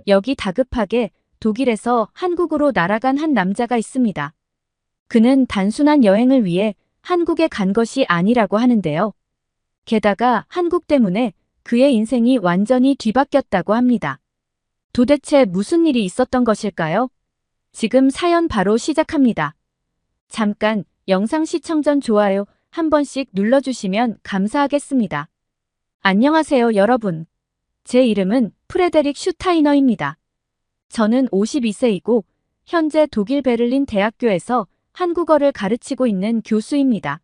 여기 다급하게 독일에서 한국으로 날아간 한 남자가 있습니다. 그는 단순한 여행을 위해 한국에 간 것이 아니라고 하는데요. 게다가 한국 때문에 그의 인생이 완전히 뒤바뀌었다고 합니다. 도대체 무슨 일이 있었던 것일까요? 지금 사연 바로 시작합니다. 잠깐 영상 시청 전 좋아요 한 번씩 눌러주시면 감사하겠습니다. 안녕하세요 여러분. 제 이름은 프레데릭 슈타이너입니다. 저는 52세이고 현재 독일 베를린 대학교에서 한국어를 가르치고 있는 교수입니다.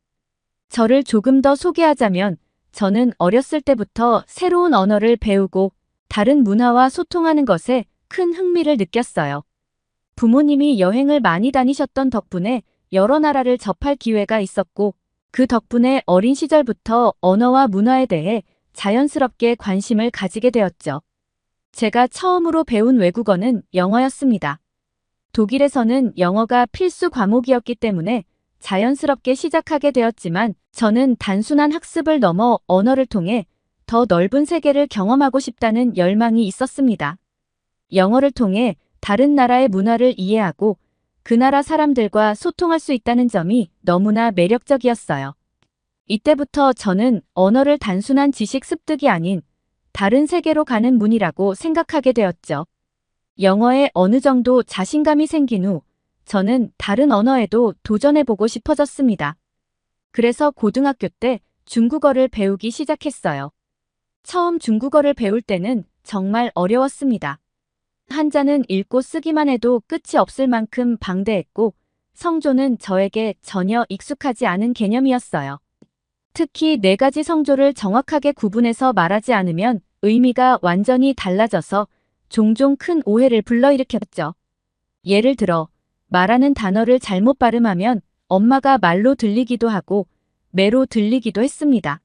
저를 조금 더 소개하자면 저는 어렸을 때부터 새로운 언어를 배우고 다른 문화와 소통하는 것에 큰 흥미를 느꼈어요. 부모님이 여행을 많이 다니셨던 덕분에 여러 나라를 접할 기회가 있었고 그 덕분에 어린 시절부터 언어와 문화에 대해 자연스럽게 관심을 가지게 되었죠. 제가 처음으로 배운 외국어는 영어였습니다. 독일에서는 영어가 필수 과목이었기 때문에 자연스럽게 시작하게 되었지만 저는 단순한 학습을 넘어 언어를 통해 더 넓은 세계를 경험하고 싶다는 열망이 있었습니다. 영어를 통해 다른 나라의 문화를 이해하고 그 나라 사람들과 소통할 수 있다는 점이 너무나 매력적이었어요. 이때부터 저는 언어를 단순한 지식 습득이 아닌 다른 세계로 가는 문이라고 생각하게 되었죠. 영어에 어느 정도 자신감이 생긴 후 저는 다른 언어에도 도전해보고 싶어졌습니다. 그래서 고등학교 때 중국어를 배우기 시작했어요. 처음 중국어를 배울 때는 정말 어려웠습니다. 한자는 읽고 쓰기만 해도 끝이 없을 만큼 방대했고 성조는 저에게 전혀 익숙하지 않은 개념이었어요. 특히 4가지 성조를 정확하게 구분해서 말하지 않으면 의미가 완전히 달라져서 종종 큰 오해를 불러일으켰죠. 예를 들어 말하는 단어를 잘못 발음하면 엄마가 말로 들리기도 하고 매로 들리기도 했습니다.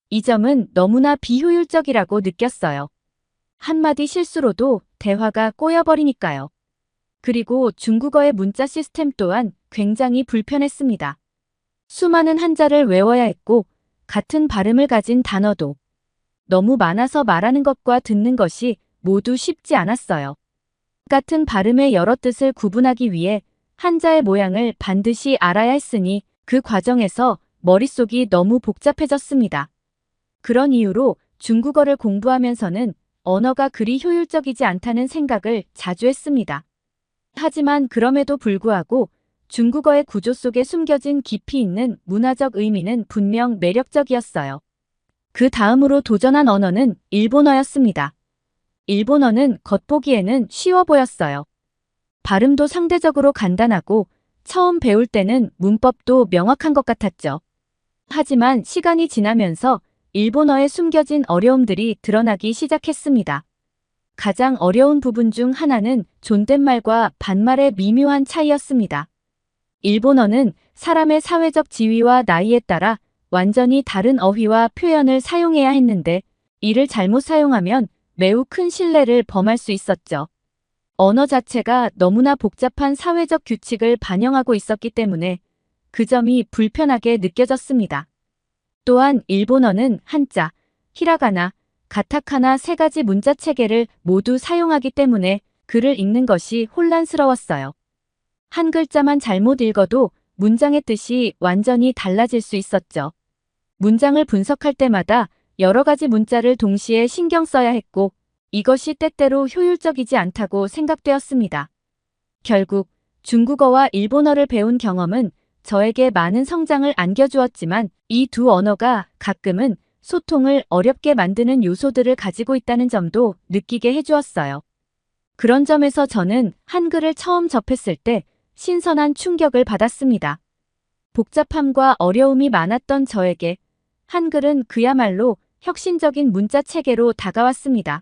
이 점은 너무나 비효율적이라고 느꼈어요. 한마디 실수로도 대화가 꼬여버리니까요. 그리고 중국어의 문자 시스템 또한 굉장히 불편했습니다. 수많은 한자를 외워야 했고 같은 발음을 가진 단어도 너무 많아서 말하는 것과 듣는 것이 모두 쉽지 않았어요. 같은 발음의 여러 뜻을 구분하기 위해 한자의 모양을 반드시 알아야 했으니 그 과정에서 머릿속이 너무 복잡해졌습니다. 그런 이유로 중국어를 공부하면서는 언어가 그리 효율적이지 않다는 생각을 자주 했습니다. 하지만 그럼에도 불구하고 중국어의 구조 속에 숨겨진 깊이 있는 문화적 의미는 분명 매력적이었어요. 그 다음으로 도전한 언어는 일본어였습니다. 일본어는 겉보기에는 쉬워 보였어요. 발음도 상대적으로 간단하고 처음 배울 때는 문법도 명확한 것 같았죠. 하지만 시간이 지나면서 일본어에 숨겨진 어려움들이 드러나기 시작했습니다. 가장 어려운 부분 중 하나는 존댓말과 반말의 미묘한 차이였습니다. 일본어는 사람의 사회적 지위와 나이에 따라 완전히 다른 어휘와 표현을 사용해야 했는데 이를 잘못 사용하면 매우 큰 실례를 범할 수 있었죠. 언어 자체가 너무나 복잡한 사회적 규칙을 반영하고 있었기 때문에 그 점이 불편하게 느껴졌습니다. 또한 일본어는 한자, 히라가나, 가타카나 3가지 문자 체계를 모두 사용하기 때문에 글을 읽는 것이 혼란스러웠어요. 한 글자만 잘못 읽어도 문장의 뜻이 완전히 달라질 수 있었죠. 문장을 분석할 때마다 여러 가지 문자를 동시에 신경 써야 했고 이것이 때때로 효율적이지 않다고 생각되었습니다. 결국 중국어와 일본어를 배운 경험은 저에게 많은 성장을 안겨주었지만 이 두 언어가 가끔은 소통을 어렵게 만드는 요소들을 가지고 있다는 점도 느끼게 해주었어요. 그런 점에서 저는 한글을 처음 접했을 때 신선한 충격을 받았습니다. 복잡함과 어려움이 많았던 저에게 한글은 그야말로 혁신적인 문자 체계로 다가왔습니다.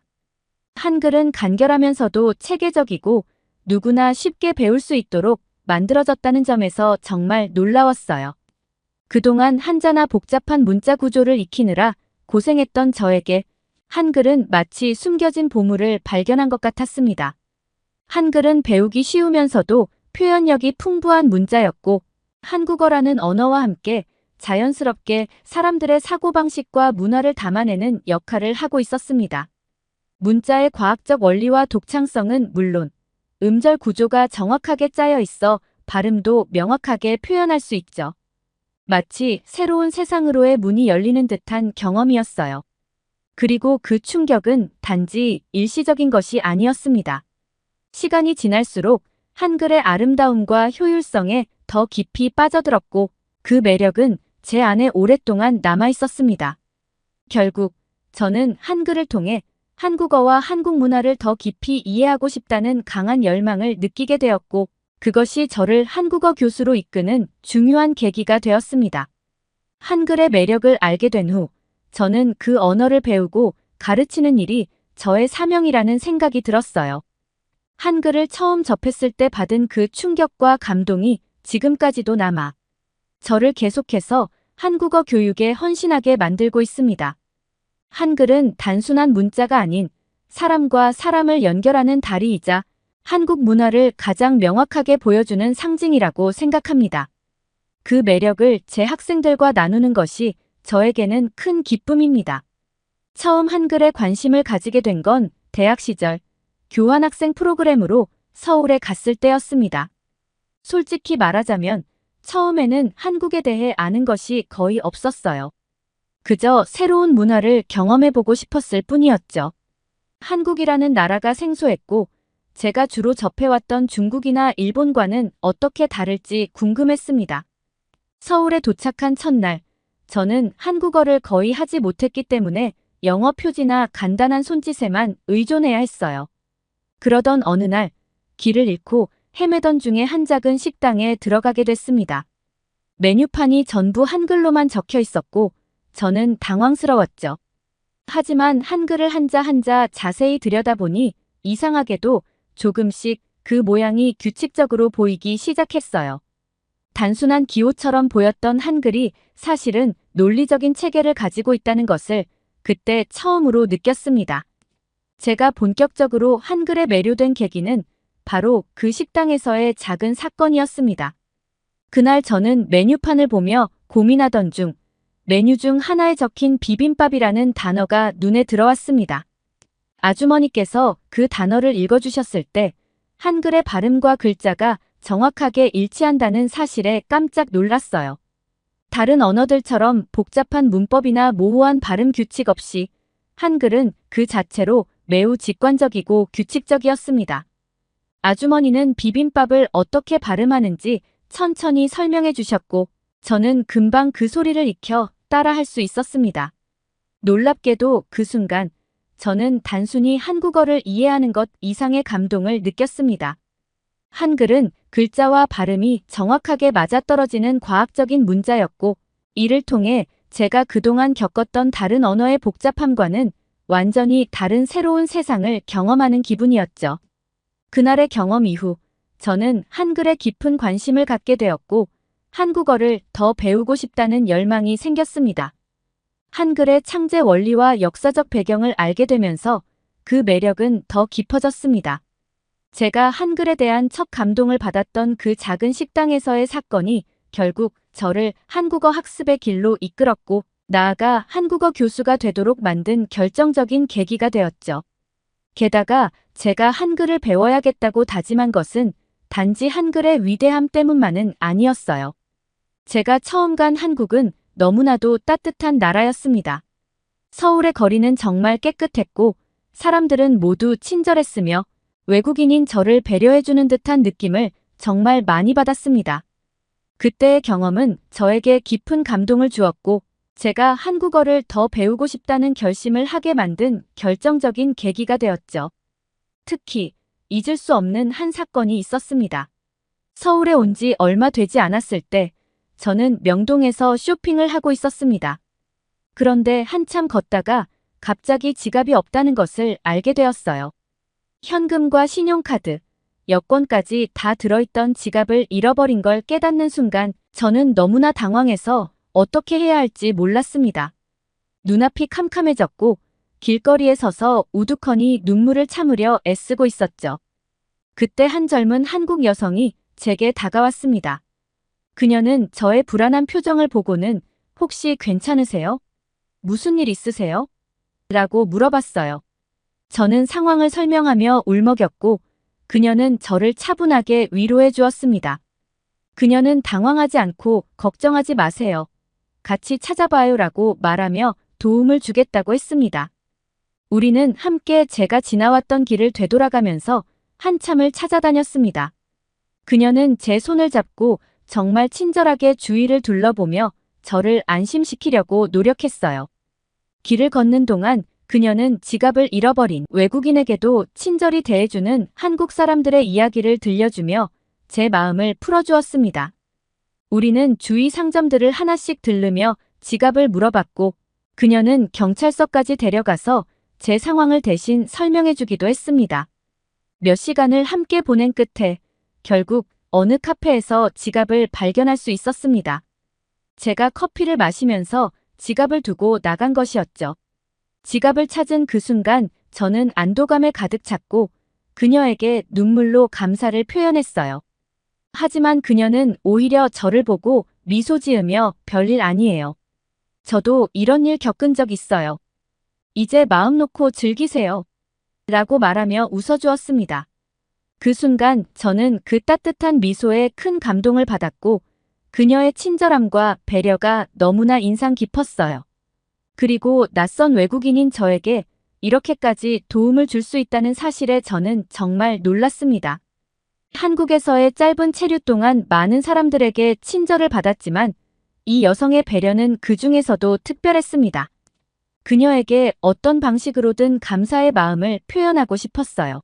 한글은 간결하면서도 체계적이고 누구나 쉽게 배울 수 있도록 만들어졌다는 점에서 정말 놀라웠어요. 그동안 한자나 복잡한 문자 구조를 익히느라 고생했던 저에게 한글은 마치 숨겨진 보물을 발견한 것 같았습니다. 한글은 배우기 쉬우면서도 표현력이 풍부한 문자였고 한국어라는 언어와 함께 자연스럽게 사람들의 사고방식과 문화를 담아내는 역할을 하고 있었습니다. 문자의 과학적 원리와 독창성은 물론 음절 구조가 정확하게 짜여 있어 발음도 명확하게 표현할 수 있죠. 마치 새로운 세상으로의 문이 열리는 듯한 경험이었어요. 그리고 그 충격은 단지 일시적인 것이 아니었습니다. 시간이 지날수록 한글의 아름다움과 효율성에 더 깊이 빠져들었고 그 매력은 제 안에 오랫동안 남아 있었습니다. 결국 저는 한글을 통해 한국어와 한국 문화를 더 깊이 이해하고 싶다는 강한 열망을 느끼게 되었고 그것이 저를 한국어 교수로 이끄는 중요한 계기가 되었습니다. 한글의 매력을 알게 된 후 저는 그 언어를 배우고 가르치는 일이 저의 사명이라는 생각이 들었어요. 한글을 처음 접했을 때 받은 그 충격과 감동이 지금까지도 남아 저를 계속해서 한국어 교육에 헌신하게 만들고 있습니다. 한글은 단순한 문자가 아닌 사람과 사람을 연결하는 다리이자 한국 문화를 가장 명확하게 보여주는 상징이라고 생각합니다. 그 매력을 제 학생들과 나누는 것이 저에게는 큰 기쁨입니다. 처음 한글에 관심을 가지게 된 건 대학 시절 교환학생 프로그램으로 서울에 갔을 때였습니다. 솔직히 말하자면 처음에는 한국에 대해 아는 것이 거의 없었어요. 그저 새로운 문화를 경험해보고 싶었을 뿐이었죠. 한국이라는 나라가 생소했고 제가 주로 접해왔던 중국이나 일본과는 어떻게 다를지 궁금했습니다. 서울에 도착한 첫날, 저는 한국어를 거의 하지 못했기 때문에 영어 표지나 간단한 손짓에만 의존해야 했어요. 그러던 어느 날, 길을 잃고 헤매던 중에 한 작은 식당에 들어가게 됐습니다. 메뉴판이 전부 한글로만 적혀 있었고 저는 당황스러웠죠. 하지만 한글을 한자 한자 자세히 들여다보니 이상하게도 조금씩 그 모양이 규칙적으로 보이기 시작했어요. 단순한 기호처럼 보였던 한글이 사실은 논리적인 체계를 가지고 있다는 것을 그때 처음으로 느꼈습니다. 제가 본격적으로 한글에 매료된 계기는 바로 그 식당에서의 작은 사건이었습니다. 그날 저는 메뉴판을 보며 고민하던 중 메뉴 중 하나에 적힌 비빔밥이라는 단어가 눈에 들어왔습니다. 아주머니께서 그 단어를 읽어주셨을 때 한글의 발음과 글자가 정확하게 일치한다는 사실에 깜짝 놀랐어요. 다른 언어들처럼 복잡한 문법이나 모호한 발음 규칙 없이 한글은 그 자체로 매우 직관적이고 규칙적이었습니다. 아주머니는 비빔밥을 어떻게 발음하는지 천천히 설명해 주셨고 저는 금방 그 소리를 익혀 따라할 수 있었습니다. 놀랍게도 그 순간 저는 단순히 한국어를 이해하는 것 이상의 감동을 느꼈습니다. 한글은 글자와 발음이 정확하게 맞아떨어지는 과학적인 문자였고 이를 통해 제가 그동안 겪었던 다른 언어의 복잡함과는 완전히 다른 새로운 세상을 경험하는 기분이었죠. 그날의 경험 이후 저는 한글에 깊은 관심을 갖게 되었고 한국어를 더 배우고 싶다는 열망이 생겼습니다. 한글의 창제 원리와 역사적 배경을 알게 되면서 그 매력은 더 깊어졌습니다. 제가 한글에 대한 첫 감동을 받았던 그 작은 식당에서의 사건이 결국 저를 한국어 학습의 길로 이끌었고 나아가 한국어 교수가 되도록 만든 결정적인 계기가 되었죠. 게다가 제가 한글을 배워야겠다고 다짐한 것은 단지 한글의 위대함 때문만은 아니었어요. 제가 처음 간 한국은 너무나도 따뜻한 나라였습니다. 서울의 거리는 정말 깨끗했고 사람들은 모두 친절했으며 외국인인 저를 배려해주는 듯한 느낌을 정말 많이 받았습니다. 그때의 경험은 저에게 깊은 감동을 주었고 제가 한국어를 더 배우고 싶다는 결심을 하게 만든 결정적인 계기가 되었죠. 특히 잊을 수 없는 한 사건이 있었습니다. 서울에 온 지 얼마 되지 않았을 때 저는 명동에서 쇼핑을 하고 있었습니다. 그런데 한참 걷다가 갑자기 지갑이 없다는 것을 알게 되었어요. 현금과 신용카드, 여권까지 다 들어있던 지갑을 잃어버린 걸 깨닫는 순간 저는 너무나 당황해서 어떻게 해야 할지 몰랐습니다. 눈앞이 캄캄해졌고 길거리에 서서 우두커니 눈물을 참으려 애쓰고 있었죠. 그때 한 젊은 한국 여성이 제게 다가왔습니다. 그녀는 저의 불안한 표정을 보고는 혹시 괜찮으세요? 무슨 일 있으세요? 라고 물어봤어요. 저는 상황을 설명하며 울먹였고 그녀는 저를 차분하게 위로해 주었습니다. 그녀는 당황하지 않고 걱정하지 마세요. 같이 찾아봐요라고 말하며 도움을 주겠다고 했습니다. 우리는 함께 제가 지나왔던 길을 되돌아가면서 한참을 찾아다녔습니다. 그녀는 제 손을 잡고 정말 친절하게 주위를 둘러보며 저를 안심시키려고 노력했어요. 길을 걷는 동안 그녀는 지갑을 잃어버린 외국인에게도 친절히 대해주는 한국 사람들의 이야기를 들려주며 제 마음을 풀어주었습니다. 우리는 주위 상점들을 하나씩 들르며 지갑을 물어봤고 그녀는 경찰서까지 데려가서 제 상황을 대신 설명해주기도 했습니다. 몇 시간을 함께 보낸 끝에 결국 어느 카페에서 지갑을 발견할 수 있었습니다. 제가 커피를 마시면서 지갑을 두고 나간 것이었죠. 지갑을 찾은 그 순간 저는 안도감에 가득 찼고 그녀에게 눈물로 감사를 표현했어요. 하지만 그녀는 오히려 저를 보고 미소 지으며 별일 아니에요. 저도 이런 일 겪은 적 있어요. 이제 마음 놓고 즐기세요. 라고 말하며 웃어주었습니다. 그 순간 저는 그 따뜻한 미소에 큰 감동을 받았고 그녀의 친절함과 배려가 너무나 인상 깊었어요. 그리고 낯선 외국인인 저에게 이렇게까지 도움을 줄 수 있다는 사실에 저는 정말 놀랐습니다. 한국에서의 짧은 체류 동안 많은 사람들에게 친절을 받았지만 이 여성의 배려는 그 중에서도 특별했습니다. 그녀에게 어떤 방식으로든 감사의 마음을 표현하고 싶었어요.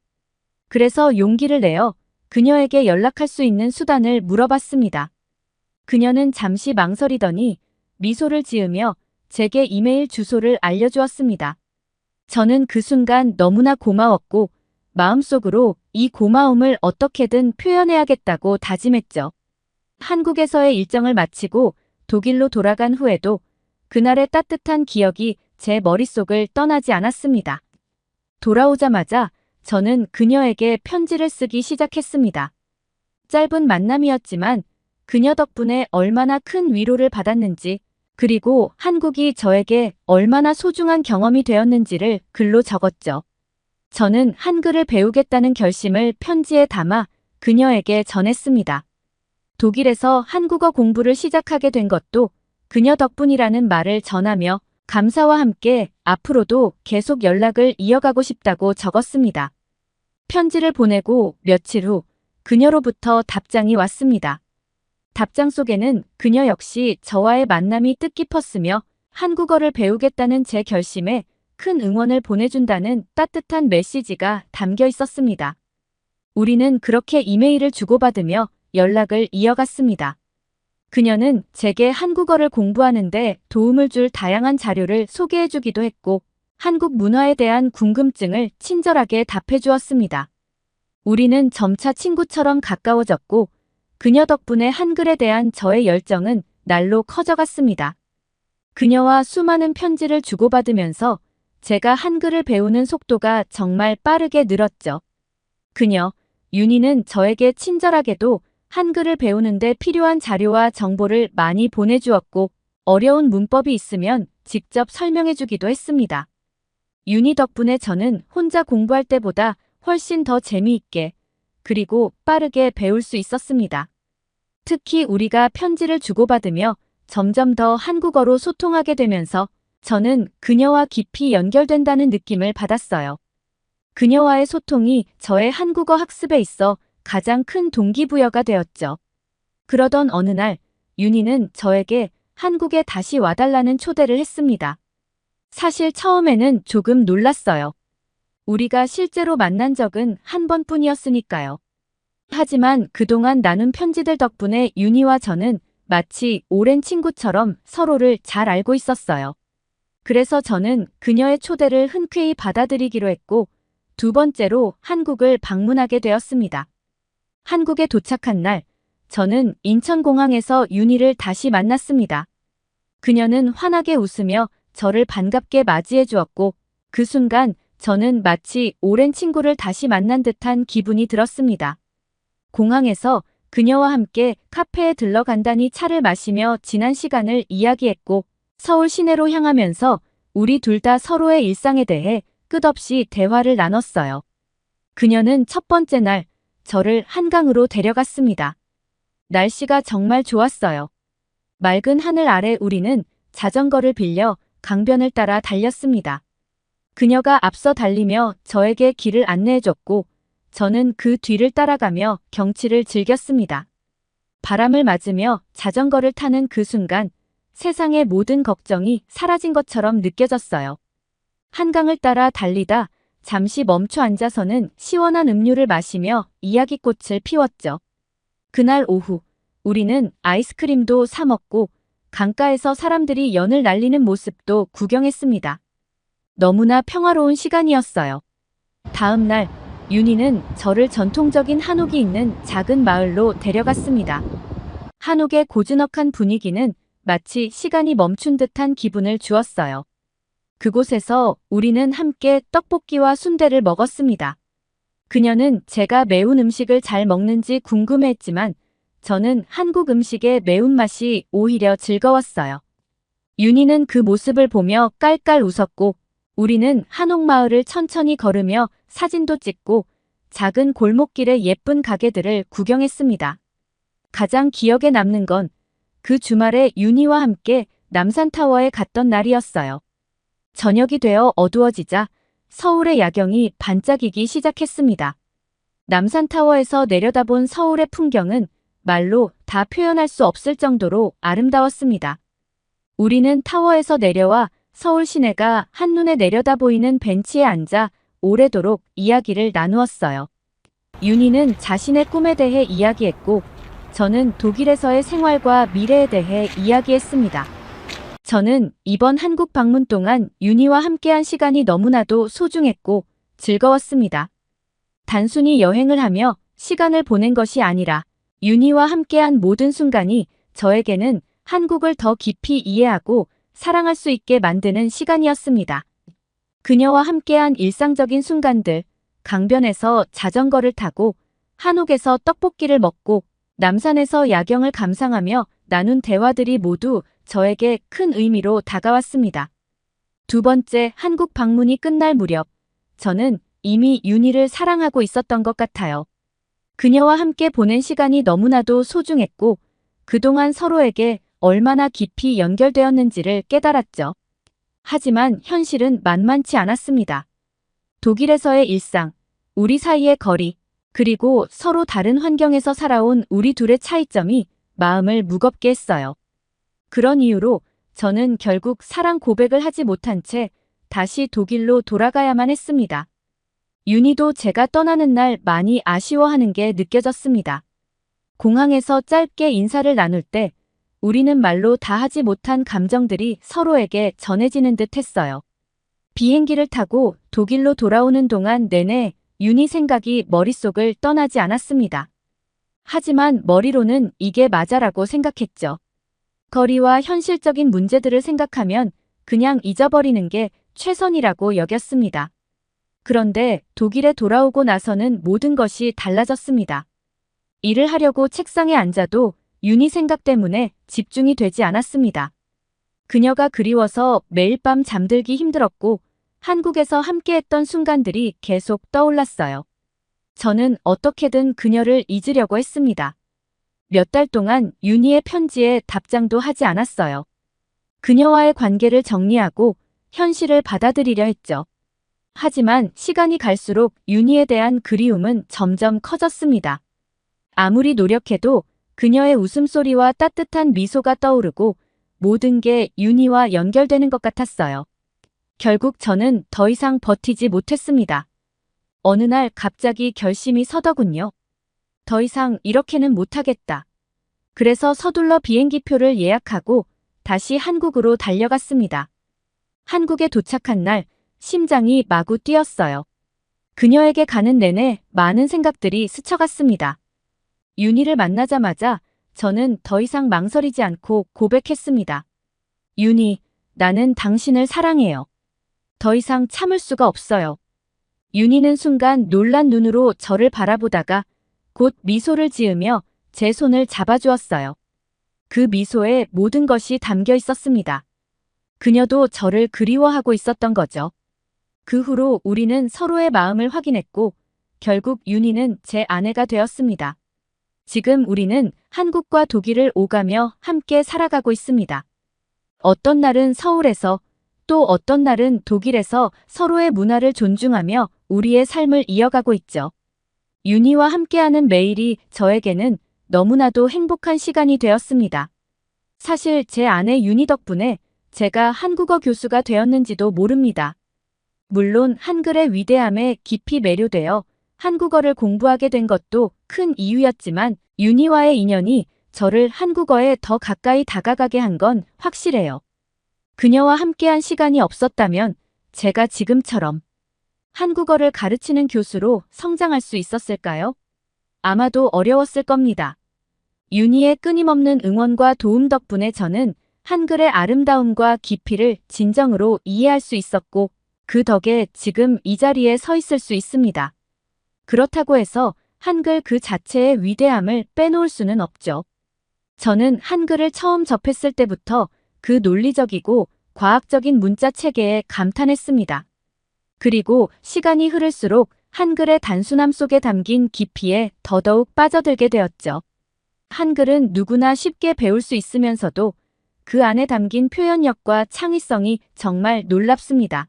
그래서 용기를 내어 그녀에게 연락할 수 있는 수단을 물어봤습니다. 그녀는 잠시 망설이더니 미소를 지으며 제게 이메일 주소를 알려주었습니다. 저는 그 순간 너무나 고마웠고 마음속으로 이 고마움을 어떻게든 표현해야겠다고 다짐했죠. 한국에서의 일정을 마치고 독일로 돌아간 후에도 그날의 따뜻한 기억이 제 머릿속을 떠나지 않았습니다. 돌아오자마자 저는 그녀에게 편지를 쓰기 시작했습니다. 짧은 만남이었지만 그녀 덕분에 얼마나 큰 위로를 받았는지 그리고 한국이 저에게 얼마나 소중한 경험이 되었는지를 글로 적었죠. 저는 한글을 배우겠다는 결심을 편지에 담아 그녀에게 전했습니다. 독일에서 한국어 공부를 시작하게 된 것도 그녀 덕분이라는 말을 전하며 감사와 함께 앞으로도 계속 연락을 이어가고 싶다고 적었습니다. 편지를 보내고 며칠 후 그녀로부터 답장이 왔습니다. 답장 속에는 그녀 역시 저와의 만남이 뜻깊었으며 한국어를 배우겠다는 제 결심에 큰 응원을 보내준다는 따뜻한 메시지가 담겨 있었습니다. 우리는 그렇게 이메일을 주고받으며 연락을 이어갔습니다. 그녀는 제게 한국어를 공부하는데 도움을 줄 다양한 자료를 소개해주기도 했고 한국 문화에 대한 궁금증을 친절하게 답해주었습니다. 우리는 점차 친구처럼 가까워졌고 그녀 덕분에 한글에 대한 저의 열정은 날로 커져갔습니다. 그녀와 수많은 편지를 주고받으면서 제가 한글을 배우는 속도가 정말 빠르게 늘었죠. 그녀, 윤희는 저에게 친절하게도 한글을 배우는데 필요한 자료와 정보를 많이 보내주었고 어려운 문법이 있으면 직접 설명해주기도 했습니다. 윤희 덕분에 저는 혼자 공부할 때보다 훨씬 더 재미있게 그리고 빠르게 배울 수 있었습니다. 특히 우리가 편지를 주고받으며 점점 더 한국어로 소통하게 되면서 저는 그녀와 깊이 연결된다는 느낌을 받았어요. 그녀와의 소통이 저의 한국어 학습에 있어 가장 큰 동기부여가 되었죠. 그러던 어느 날 윤희는 저에게 한국에 다시 와달라는 초대를 했습니다. 사실 처음에는 조금 놀랐어요. 우리가 실제로 만난 적은 한 번뿐이었으니까요. 하지만 그동안 나눈 편지들 덕분에 윤희와 저는 마치 오랜 친구처럼 서로를 잘 알고 있었어요. 그래서 저는 그녀의 초대를 흔쾌히 받아들이기로 했고 두 번째로 한국을 방문하게 되었습니다. 한국에 도착한 날, 저는 인천공항에서 윤희를 다시 만났습니다. 그녀는 환하게 웃으며 저를 반갑게 맞이해 주었고 그 순간 저는 마치 오랜 친구를 다시 만난 듯한 기분이 들었습니다. 공항에서 그녀와 함께 카페에 들러간단히 차를 마시며 지난 시간을 이야기했고 서울 시내로 향하면서 우리 둘 다 서로의 일상에 대해 끝없이 대화를 나눴어요. 그녀는 첫 번째 날 저를 한강으로 데려갔습니다. 날씨가 정말 좋았어요. 맑은 하늘 아래 우리는 자전거를 빌려 강변을 따라 달렸습니다. 그녀가 앞서 달리며 저에게 길을 안내해줬고 저는 그 뒤를 따라가며 경치를 즐겼습니다. 바람을 맞으며 자전거를 타는 그 순간 세상의 모든 걱정이 사라진 것처럼 느껴졌어요. 한강을 따라 달리다 잠시 멈춰 앉아서는 시원한 음료를 마시며 이야기꽃을 피웠죠. 그날 오후 우리는 아이스크림도 사 먹고 강가에서 사람들이 연을 날리는 모습도 구경했습니다. 너무나 평화로운 시간이었어요. 다음 날 윤희는 저를 전통적인 한옥이 있는 작은 마을로 데려갔습니다. 한옥의 고즈넉한 분위기는 마치 시간이 멈춘 듯한 기분을 주었어요. 그곳에서 우리는 함께 떡볶이와 순대를 먹었습니다. 그녀는 제가 매운 음식을 잘 먹는지 궁금해했지만 저는 한국 음식의 매운맛이 오히려 즐거웠어요. 윤희는 그 모습을 보며 깔깔 웃었고 우리는 한옥마을을 천천히 걸으며 사진도 찍고 작은 골목길의 예쁜 가게들을 구경했습니다. 가장 기억에 남는 건 그 주말에 윤희와 함께 남산타워에 갔던 날이었어요. 저녁이 되어 어두워지자 서울의 야경이 반짝이기 시작했습니다. 남산타워에서 내려다본 서울의 풍경은 말로 다 표현할 수 없을 정도로 아름다웠습니다. 우리는 타워에서 내려와 서울 시내가 한눈에 내려다 보이는 벤치에 앉아 오래도록 이야기를 나누었어요. 윤희는 자신의 꿈에 대해 이야기했고 저는 독일에서의 생활과 미래에 대해 이야기했습니다. 저는 이번 한국 방문 동안 윤희와 함께한 시간이 너무나도 소중했고 즐거웠습니다. 단순히 여행을 하며 시간을 보낸 것이 아니라 윤희와 함께한 모든 순간이 저에게는 한국을 더 깊이 이해하고 사랑할 수 있게 만드는 시간이었습니다. 그녀와 함께한 일상적인 순간들, 강변에서 자전거를 타고 한옥에서 떡볶이를 먹고 남산에서 야경을 감상하며 나눈 대화들이 모두 저에게 큰 의미로 다가왔습니다. 두 번째 한국 방문이 끝날 무렵 저는 이미 윤희를 사랑하고 있었던 것 같아요. 그녀와 함께 보낸 시간이 너무나도 소중했고 그동안 서로에게 얼마나 깊이 연결되었는지를 깨달았죠. 하지만 현실은 만만치 않았습니다. 독일에서의 일상, 우리 사이의 거리, 그리고 서로 다른 환경에서 살아온 우리 둘의 차이점이 마음을 무겁게 했어요. 그런 이유로 저는 결국 사랑 고백을 하지 못한 채 다시 독일로 돌아가야만 했습니다. 윤희도 제가 떠나는 날 많이 아쉬워하는 게 느껴졌습니다. 공항에서 짧게 인사를 나눌 때 우리는 말로 다 하지 못한 감정들이 서로에게 전해지는 듯 했어요. 비행기를 타고 독일로 돌아오는 동안 내내 윤희 생각이 머릿속을 떠나지 않았습니다. 하지만 머리로는 이게 맞아라고 생각했죠. 거리와 현실적인 문제들을 생각하면 그냥 잊어버리는 게 최선이라고 여겼습니다. 그런데 독일에 돌아오고 나서는 모든 것이 달라졌습니다. 일을 하려고 책상에 앉아도 윤희 생각 때문에 집중이 되지 않았습니다. 그녀가 그리워서 매일 밤 잠들기 힘들었고 한국에서 함께했던 순간들이 계속 떠올랐어요. 저는 어떻게든 그녀를 잊으려고 했습니다. 몇 달 동안 윤희의 편지에 답장도 하지 않았어요. 그녀와의 관계를 정리하고 현실을 받아들이려 했죠. 하지만 시간이 갈수록 윤희에 대한 그리움은 점점 커졌습니다. 아무리 노력해도 그녀의 웃음소리와 따뜻한 미소가 떠오르고 모든 게 윤희와 연결되는 것 같았어요. 결국 저는 더 이상 버티지 못했습니다. 어느 날 갑자기 결심이 서더군요. 더 이상 이렇게는 못하겠다. 그래서 서둘러 비행기표를 예약하고 다시 한국으로 달려갔습니다. 한국에 도착한 날 심장이 마구 뛰었어요. 그녀에게 가는 내내 많은 생각들이 스쳐갔습니다. 윤희를 만나자마자 저는 더 이상 망설이지 않고 고백했습니다. 윤희, 나는 당신을 사랑해요. 더 이상 참을 수가 없어요. 윤희는 순간 놀란 눈으로 저를 바라보다가 곧 미소를 지으며 제 손을 잡아주었어요. 그 미소에 모든 것이 담겨 있었습니다. 그녀도 저를 그리워하고 있었던 거죠. 그 후로 우리는 서로의 마음을 확인했고 결국 윤희는 제 아내가 되었습니다. 지금 우리는 한국과 독일을 오가며 함께 살아가고 있습니다. 어떤 날은 서울에서 또 어떤 날은 독일에서 서로의 문화를 존중하며 우리의 삶을 이어가고 있죠. 윤희와 함께하는 매일이 저에게는 너무나도 행복한 시간이 되었습니다. 사실 제 아내 윤희 덕분에 제가 한국어 교수가 되었는지도 모릅니다. 물론 한글의 위대함에 깊이 매료되어 한국어를 공부하게 된 것도 큰 이유였지만 윤희와의 인연이 저를 한국어에 더 가까이 다가가게 한 건 확실해요. 그녀와 함께한 시간이 없었다면 제가 지금처럼 한국어를 가르치는 교수로 성장할 수 있었을까요? 아마도 어려웠을 겁니다. 윤희의 끊임없는 응원과 도움 덕분에 저는 한글의 아름다움과 깊이를 진정으로 이해할 수 있었고 그 덕에 지금 이 자리에 서 있을 수 있습니다. 그렇다고 해서 한글 그 자체의 위대함을 빼놓을 수는 없죠. 저는 한글을 처음 접했을 때부터 그 논리적이고 과학적인 문자 체계에 감탄했습니다. 그리고 시간이 흐를수록 한글의 단순함 속에 담긴 깊이에 더더욱 빠져들게 되었죠. 한글은 누구나 쉽게 배울 수 있으면서도 그 안에 담긴 표현력과 창의성이 정말 놀랍습니다.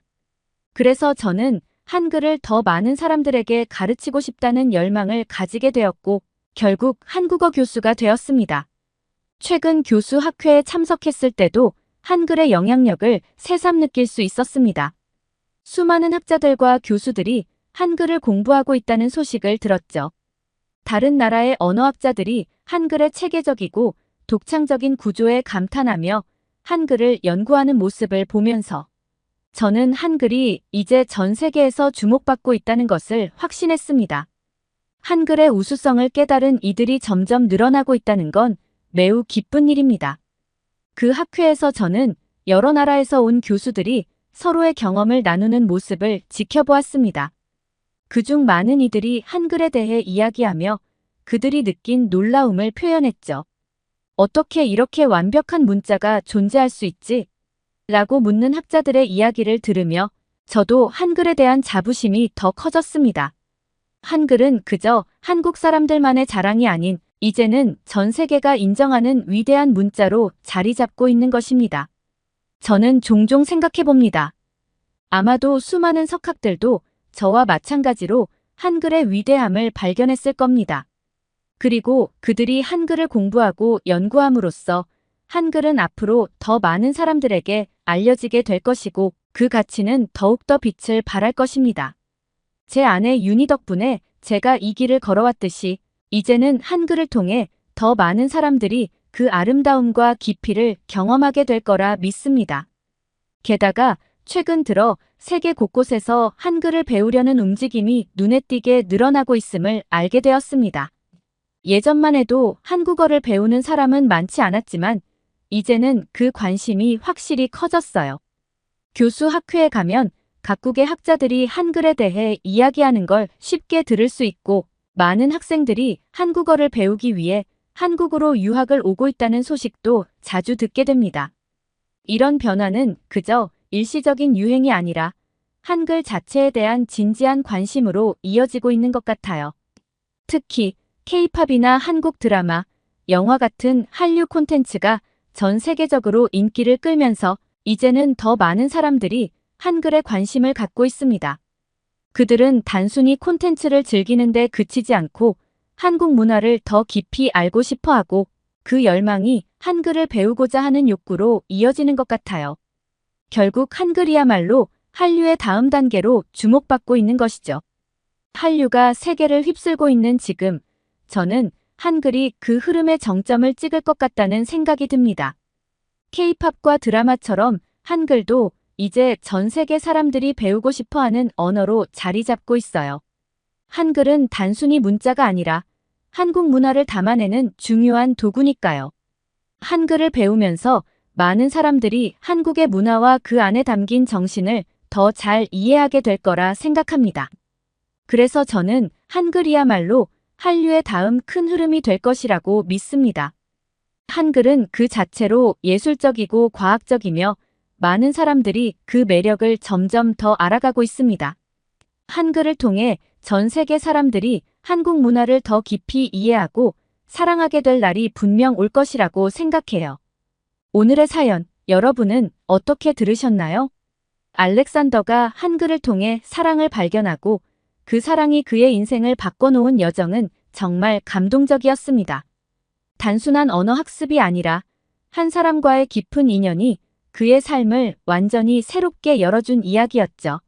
그래서 저는 한글을 더 많은 사람들에게 가르치고 싶다는 열망을 가지게 되었고 결국 한국어 교수가 되었습니다. 최근 교수 학회에 참석했을 때도 한글의 영향력을 새삼 느낄 수 있었습니다. 수많은 학자들과 교수들이 한글을 공부하고 있다는 소식을 들었죠. 다른 나라의 언어학자들이 한글의 체계적이고 독창적인 구조에 감탄하며 한글을 연구하는 모습을 보면서 저는 한글이 이제 전 세계에서 주목받고 있다는 것을 확신했습니다. 한글의 우수성을 깨달은 이들이 점점 늘어나고 있다는 건 매우 기쁜 일입니다. 그 학회에서 저는 여러 나라에서 온 교수들이 서로의 경험을 나누는 모습을 지켜보았습니다. 그중 많은 이들이 한글에 대해 이야기하며 그들이 느낀 놀라움을 표현했죠. 어떻게 이렇게 완벽한 문자가 존재할 수 있지? 라고 묻는 학자들의 이야기를 들으며 저도 한글에 대한 자부심이 더 커졌습니다. 한글은 그저 한국 사람들만의 자랑이 아닌 이제는 전 세계가 인정하는 위대한 문자로 자리 잡고 있는 것입니다. 저는 종종 생각해 봅니다. 아마도 수많은 석학들도 저와 마찬가지로 한글의 위대함을 발견했을 겁니다. 그리고 그들이 한글을 공부하고 연구함으로써 한글은 앞으로 더 많은 사람들에게 알려지게 될 것이고 그 가치는 더욱더 빛을 발할 것입니다. 제 아내 윤희 덕분에 제가 이 길을 걸어왔듯이 이제는 한글을 통해 더 많은 사람들이 그 아름다움과 깊이를 경험하게 될 거라 믿습니다. 게다가 최근 들어 세계 곳곳에서 한글을 배우려는 움직임이 눈에 띄게 늘어나고 있음을 알게 되었습니다. 예전만 해도 한국어를 배우는 사람은 많지 않았지만 이제는 그 관심이 확실히 커졌어요. 교수 학회에 가면 각국의 학자들이 한글에 대해 이야기하는 걸 쉽게 들을 수 있고 많은 학생들이 한국어를 배우기 위해 한국으로 유학을 오고 있다는 소식도 자주 듣게 됩니다. 이런 변화는 그저 일시적인 유행이 아니라 한글 자체에 대한 진지한 관심으로 이어지고 있는 것 같아요. 특히 K-팝이나 한국 드라마, 영화 같은 한류 콘텐츠가 전 세계적으로 인기를 끌면서 이제는 더 많은 사람들이 한글에 관심을 갖고 있습니다. 그들은 단순히 콘텐츠를 즐기는데 그치지 않고 한국 문화를 더 깊이 알고 싶어하고 그 열망이 한글을 배우고자 하는 욕구로 이어지는 것 같아요. 결국 한글이야말로 한류의 다음 단계로 주목받고 있는 것이죠. 한류가 세계를 휩쓸고 있는 지금, 저는 한글이 그 흐름의 정점을 찍을 것 같다는 생각이 듭니다. K-팝과 드라마처럼 한글도 이제 전 세계 사람들이 배우고 싶어하는 언어로 자리 잡고 있어요. 한글은 단순히 문자가 아니라 한국 문화를 담아내는 중요한 도구니까요. 한글을 배우면서 많은 사람들이 한국의 문화와 그 안에 담긴 정신을 더 잘 이해하게 될 거라 생각합니다. 그래서 저는 한글이야말로 한류의 다음 큰 흐름이 될 것이라고 믿습니다. 한글은 그 자체로 예술적이고 과학적이며 많은 사람들이 그 매력을 점점 더 알아가고 있습니다. 한글을 통해 전 세계 사람들이 한국 문화를 더 깊이 이해하고 사랑하게 될 날이 분명 올 것이라고 생각해요. 오늘의 사연, 여러분은 어떻게 들으셨나요? 알렉산더가 한글을 통해 사랑을 발견하고 그 사랑이 그의 인생을 바꿔놓은 여정은 정말 감동적이었습니다. 단순한 언어 학습이 아니라 한 사람과의 깊은 인연이 그의 삶을 완전히 새롭게 열어준 이야기였죠.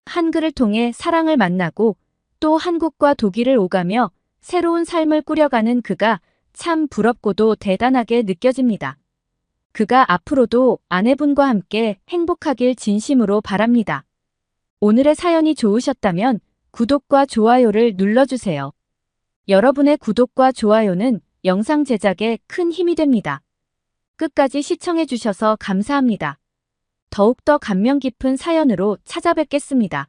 한글을 통해 사랑을 만나고 또 한국과 독일을 오가며 새로운 삶을 꾸려가는 그가 참 부럽고도 대단하게 느껴집니다. 그가 앞으로도 아내분과 함께 행복하길 진심으로 바랍니다. 오늘의 사연이 좋으셨다면 구독과 좋아요를 눌러주세요. 여러분의 구독과 좋아요는 영상 제작에 큰 힘이 됩니다. 끝까지 시청해주셔서 감사합니다. 더욱더 감명 깊은 사연으로 찾아뵙겠습니다.